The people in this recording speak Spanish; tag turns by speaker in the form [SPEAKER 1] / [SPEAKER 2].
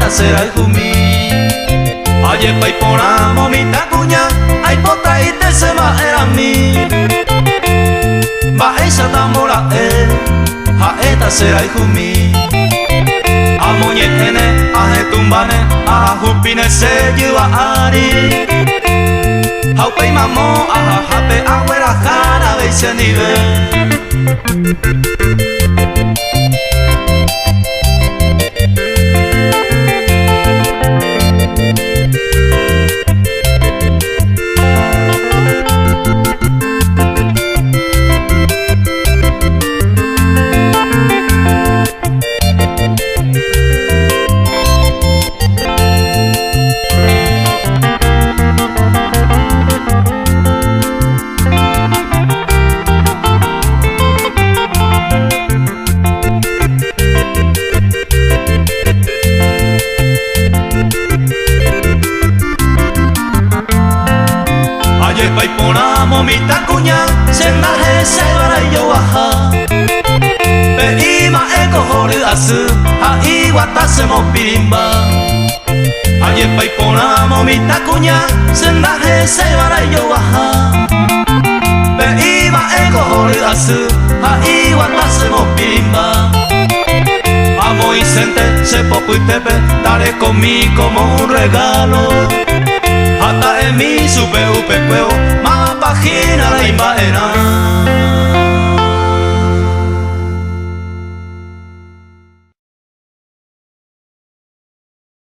[SPEAKER 1] hata será el jumi. Aye pa ipona momita kuña, ay pota ite se va era mi. Va esa tamora ha eta será el jumi. A moñetene, a jetumbane, a jupine se lleva ari. Haupe mamo, a jape, a huera jara, veise nivel. Momita kuña, senaje se vara yo baja. Peima eko hori asu, hai watasemo pirimba. Aye paipona momita kuña, senaje se vara yo baja. Peima eko hori asu, hai watasemo pirimba. Amo y sente, se poco y tepe, daré conmigo como un regalo. Hasta en mi supe upe cueo, más página la imbaera.